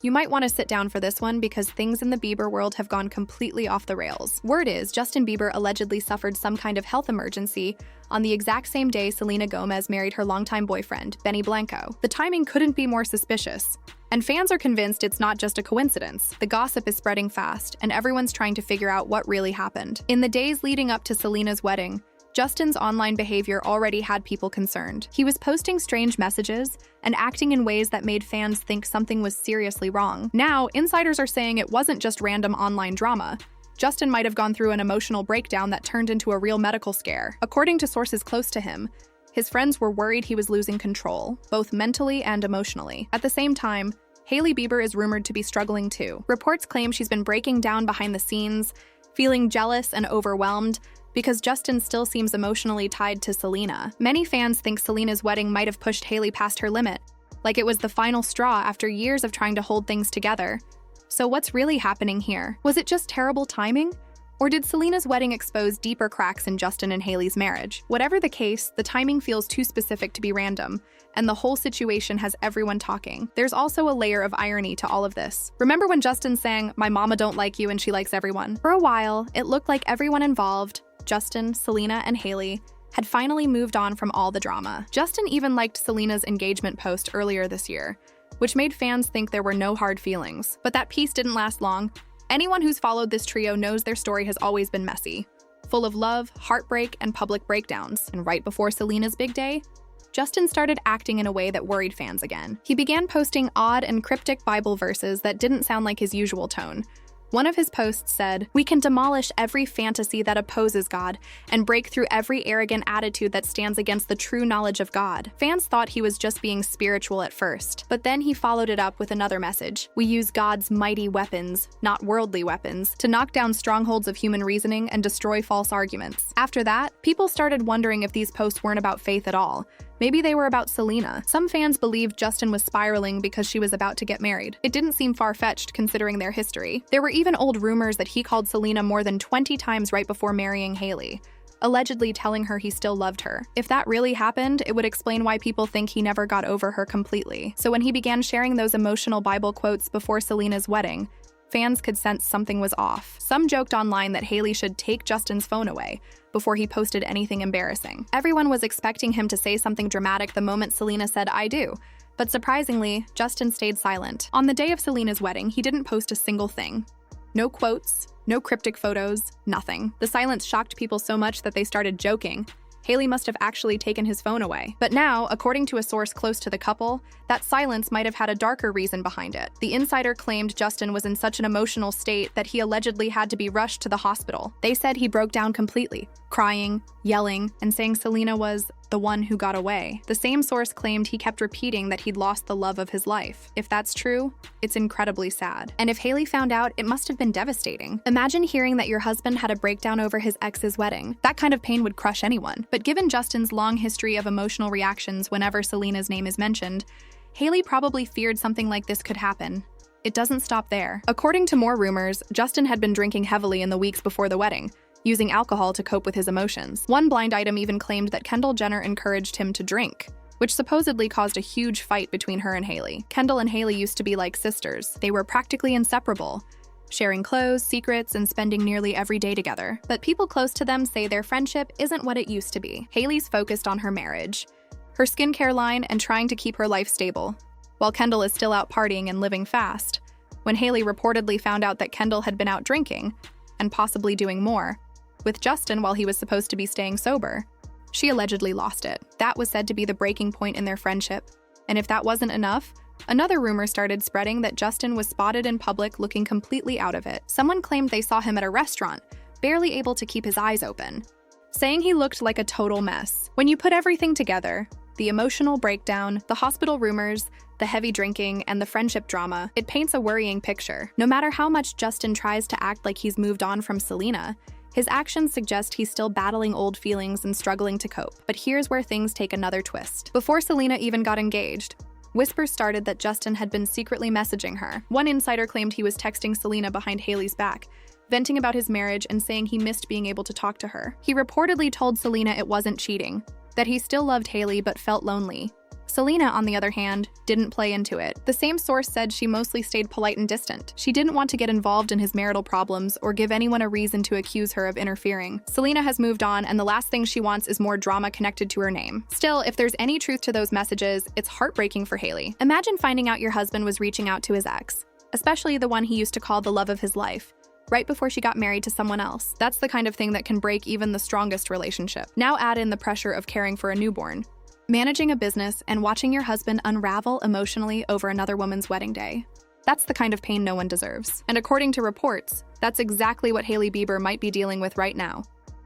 You might want to sit down for this one because things in the Bieber world have gone completely off the rails. Word is, Justin Bieber allegedly suffered some kind of health emergency on the exact same day Selena Gomez married her longtime boyfriend, Benny Blanco. The timing couldn't be more suspicious. And fans are convinced it's not just a coincidence. The gossip is spreading fast, and everyone's trying to figure out what really happened. In the days leading up to Selena's wedding, Justin's online behavior already had people concerned. He was posting strange messages and acting in ways that made fans think something was seriously wrong. Now, insiders are saying it wasn't just random online drama. Justin might have gone through an emotional breakdown that turned into a real medical scare. According to sources close to him, his friends were worried he was losing control, both mentally and emotionally. At the same time, Hailey Bieber is rumored to be struggling too. Reports claim she's been breaking down behind the scenes, feeling jealous and overwhelmed, because Justin still seems emotionally tied to Selena. Many fans think Selena's wedding might have pushed Hailey past her limit, like it was the final straw after years of trying to hold things together. So what's really happening here? Was it just terrible timing? Or did Selena's wedding expose deeper cracks in Justin and Hailey's marriage? Whatever the case, the timing feels too specific to be random, and the whole situation has everyone talking. There's also a layer of irony to all of this. Remember when Justin sang, "My mama don't like you and she likes everyone"? For a while, it looked like everyone involved, Justin, Selena, and Hailey, had finally moved on from all the drama. Justin even liked Selena's engagement post earlier this year, which made fans think there were no hard feelings. But that peace didn't last long. Anyone who's followed this trio knows their story has always been messy, full of love, heartbreak, and public breakdowns. And right before Selena's big day, Justin started acting in a way that worried fans again. He began posting odd and cryptic Bible verses that didn't sound like his usual tone. One of his posts said, "We can demolish every fantasy that opposes God and break through every arrogant attitude that stands against the true knowledge of God." Fans thought he was just being spiritual at first, but then he followed it up with another message. "We use God's mighty weapons, not worldly weapons, to knock down strongholds of human reasoning and destroy false arguments." After that, people started wondering if these posts weren't about faith at all. Maybe they were about Selena. Some fans believed Justin was spiraling because she was about to get married. It didn't seem far-fetched considering their history. There were even old rumors that he called Selena more than 20 times right before marrying Hailey, allegedly telling her he still loved her. If that really happened, it would explain why people think he never got over her completely. So when he began sharing those emotional Bible quotes before Selena's wedding, fans could sense something was off. Some joked online that Hailey should take Justin's phone away before he posted anything embarrassing. Everyone was expecting him to say something dramatic the moment Selena said, "I do." But surprisingly, Justin stayed silent. On the day of Selena's wedding, he didn't post a single thing. No quotes, no cryptic photos, nothing. The silence shocked people so much that they started joking. Hailey must have actually taken his phone away. But now, according to a source close to the couple, that silence might have had a darker reason behind it. The insider claimed Justin was in such an emotional state that he allegedly had to be rushed to the hospital. They said he broke down completely, crying, yelling, and saying Selena was the one who got away. The same source claimed he kept repeating that he'd lost the love of his life. If that's true, it's incredibly sad. And if Hailey found out, it must have been devastating. Imagine hearing that your husband had a breakdown over his ex's wedding. That kind of pain would crush anyone. But given Justin's long history of emotional reactions whenever Selena's name is mentioned, Hailey probably feared something like this could happen. It doesn't stop there. According to more rumors, Justin had been drinking heavily in the weeks before the wedding, using alcohol to cope with his emotions. One blind item even claimed that Kendall Jenner encouraged him to drink, which supposedly caused a huge fight between her and Hailey. Kendall and Hailey used to be like sisters. They were practically inseparable, sharing clothes, secrets, and spending nearly every day together. But people close to them say their friendship isn't what it used to be. Hailey's focused on her marriage, her skincare line, and trying to keep her life stable, while Kendall is still out partying and living fast. When Hailey reportedly found out that Kendall had been out drinking, and possibly doing more, with Justin while he was supposed to be staying sober, she allegedly lost it. That was said to be the breaking point in their friendship. And if that wasn't enough, another rumor started spreading that Justin was spotted in public looking completely out of it. Someone claimed they saw him at a restaurant, barely able to keep his eyes open, saying he looked like a total mess. When you put everything together, the emotional breakdown, the hospital rumors, the heavy drinking, and the friendship drama, it paints a worrying picture. No matter how much Justin tries to act like he's moved on from Selena, his actions suggest he's still battling old feelings and struggling to cope. But here's where things take another twist. Before Selena even got engaged, whispers started that Justin had been secretly messaging her. One insider claimed he was texting Selena behind Hailey's back, venting about his marriage and saying he missed being able to talk to her. He reportedly told Selena it wasn't cheating, that he still loved Hailey but felt lonely, Selena, on the other hand, didn't play into it. The same source said she mostly stayed polite and distant. She didn't want to get involved in his marital problems or give anyone a reason to accuse her of interfering. Selena has moved on, and the last thing she wants is more drama connected to her name. Still, if there's any truth to those messages, it's heartbreaking for Hailey. Imagine finding out your husband was reaching out to his ex, especially the one he used to call the love of his life, right before she got married to someone else. That's the kind of thing that can break even the strongest relationship. Now add in the pressure of caring for a newborn, managing a business, and watching your husband unravel emotionally over another woman's wedding day. That's the kind of pain no one deserves. And according to reports, that's exactly what Hailey Bieber might be dealing with right now.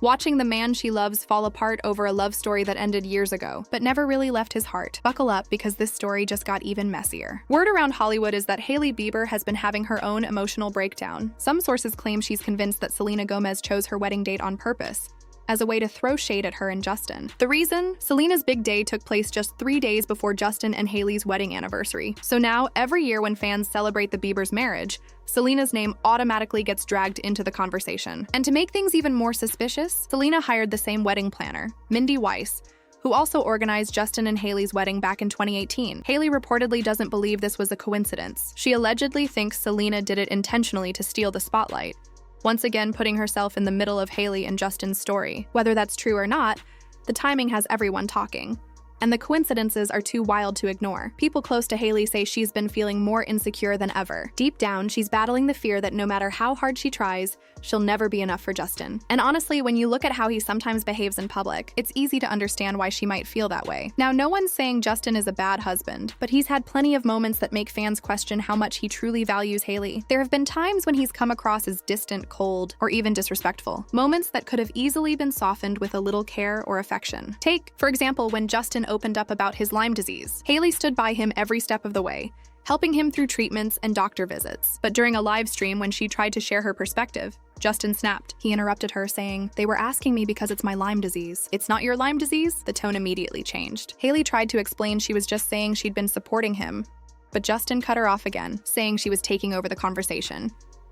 Watching the man she loves fall apart over a love story that ended years ago, but never really left his heart. Buckle up, because this story just got even messier. Word around Hollywood is that Hailey Bieber has been having her own emotional breakdown. Some sources claim she's convinced that Selena Gomez chose her wedding date on purpose, as a way to throw shade at her and Justin. The reason? Selena's big day took place just 3 days before Justin and Hailey's wedding anniversary. So now, every year when fans celebrate the Biebers' marriage, Selena's name automatically gets dragged into the conversation. And to make things even more suspicious, Selena hired the same wedding planner, Mindy Weiss, who also organized Justin and Hailey's wedding back in 2018. Hailey reportedly doesn't believe this was a coincidence. She allegedly thinks Selena did it intentionally to steal the spotlight, once again putting herself in the middle of Hailey and Justin's story. Whether that's true or not, the timing has everyone talking, and the coincidences are too wild to ignore. People close to Hailey say she's been feeling more insecure than ever. Deep down, she's battling the fear that no matter how hard she tries, she'll never be enough for Justin. And honestly, when you look at how he sometimes behaves in public, it's easy to understand why she might feel that way. Now, no one's saying Justin is a bad husband, but he's had plenty of moments that make fans question how much he truly values Hailey. There have been times when he's come across as distant, cold, or even disrespectful. Moments that could have easily been softened with a little care or affection. Take, for example, when Justin opened up about his Lyme disease. Hailey stood by him every step of the way, helping him through treatments and doctor visits. But during a live stream, when she tried to share her perspective, Justin snapped. He interrupted her, saying, "They were asking me because it's my Lyme disease." "It's not your Lyme disease?" The tone immediately changed. Hailey tried to explain she was just saying she'd been supporting him, but Justin cut her off again, saying she was taking over the conversation.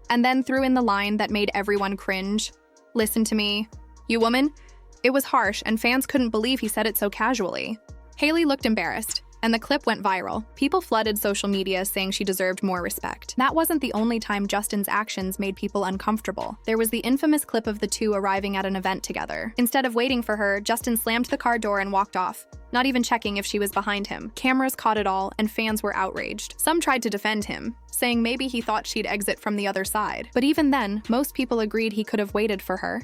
And then threw in the line that made everyone cringe. "Listen to me, you woman." It was harsh, and fans couldn't believe he said it so casually. Hailey looked embarrassed, and the clip went viral. People flooded social media saying she deserved more respect. That wasn't the only time Justin's actions made people uncomfortable. There was the infamous clip of the two arriving at an event together. Instead of waiting for her, Justin slammed the car door and walked off, not even checking if she was behind him. Cameras caught it all, and fans were outraged. Some tried to defend him, saying maybe he thought she'd exit from the other side. But even then, most people agreed he could have waited for her.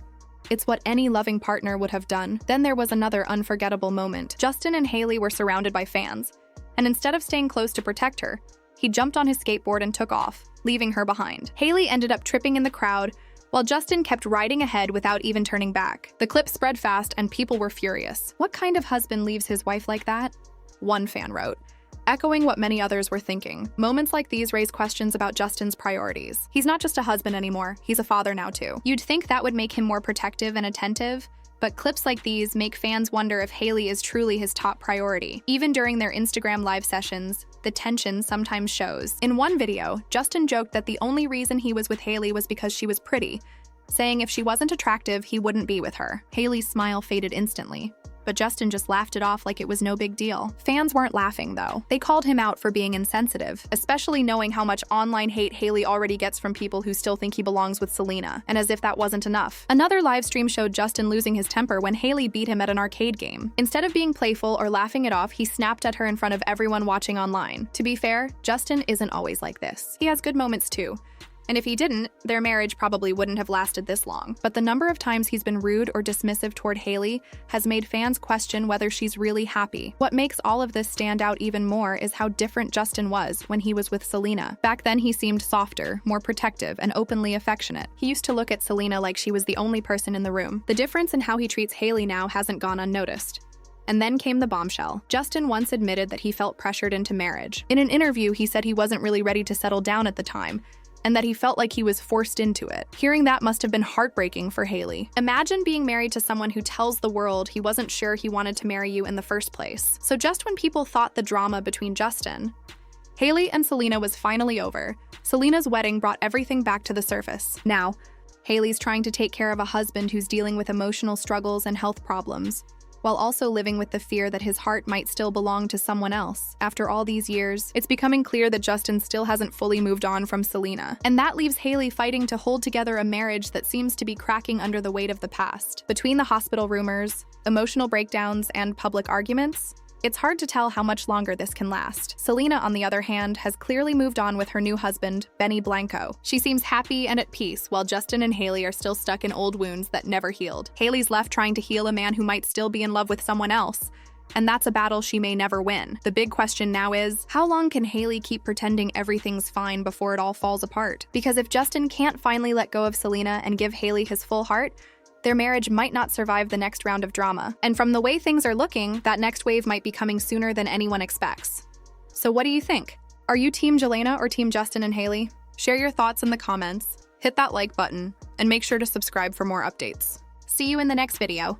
It's what any loving partner would have done. Then there was another unforgettable moment. Justin and Hailey were surrounded by fans, and instead of staying close to protect her, he jumped on his skateboard and took off, leaving her behind. Hailey ended up tripping in the crowd, while Justin kept riding ahead without even turning back. The clip spread fast, and people were furious. "What kind of husband leaves his wife like that?" one fan wrote, echoing what many others were thinking. Moments like these raise questions about Justin's priorities. He's not just a husband anymore, he's a father now too. You'd think that would make him more protective and attentive, but clips like these make fans wonder if Hailey is truly his top priority. Even during their Instagram live sessions, the tension sometimes shows. In one video, Justin joked that the only reason he was with Hailey was because she was pretty, saying if she wasn't attractive, he wouldn't be with her. Hailey's smile faded instantly, but Justin just laughed it off like it was no big deal. Fans weren't laughing, though. They called him out for being insensitive, especially knowing how much online hate Hailey already gets from people who still think he belongs with Selena, and as if that wasn't enough. Another live stream showed Justin losing his temper when Hailey beat him at an arcade game. Instead of being playful or laughing it off, he snapped at her in front of everyone watching online. To be fair, Justin isn't always like this. He has good moments too. And if he didn't, their marriage probably wouldn't have lasted this long. But the number of times he's been rude or dismissive toward Hailey has made fans question whether she's really happy. What makes all of this stand out even more is how different Justin was when he was with Selena. Back then, he seemed softer, more protective, and openly affectionate. He used to look at Selena like she was the only person in the room. The difference in how he treats Hailey now hasn't gone unnoticed. And then came the bombshell. Justin once admitted that he felt pressured into marriage. In an interview, he said he wasn't really ready to settle down at the time, and that he felt like he was forced into it. Hearing that must have been heartbreaking for Hailey. Imagine being married to someone who tells the world he wasn't sure he wanted to marry you in the first place. So just when people thought the drama between Hailey and Selena was finally over, Selena's wedding brought everything back to the surface. Now, Hailey's trying to take care of a husband who's dealing with emotional struggles and health problems, while also living with the fear that his heart might still belong to someone else. After all these years, it's becoming clear that Justin still hasn't fully moved on from Selena. And that leaves Hailey fighting to hold together a marriage that seems to be cracking under the weight of the past. Between the hospital rumors, emotional breakdowns, and public arguments, it's hard to tell how much longer this can last. Selena, on the other hand, has clearly moved on with her new husband, Benny Blanco. She seems happy and at peace, while Justin and Hailey are still stuck in old wounds that never healed. Hailey's left trying to heal a man who might still be in love with someone else, and that's a battle she may never win. The big question now is, how long can Hailey keep pretending everything's fine before it all falls apart? Because if Justin can't finally let go of Selena and give Hailey his full heart, their marriage might not survive the next round of drama. And from the way things are looking, that next wave might be coming sooner than anyone expects. So what do you think? Are you Team Jelena or Team Justin and Hailey? Share your thoughts in the comments, hit that like button, and make sure to subscribe for more updates. See you in the next video.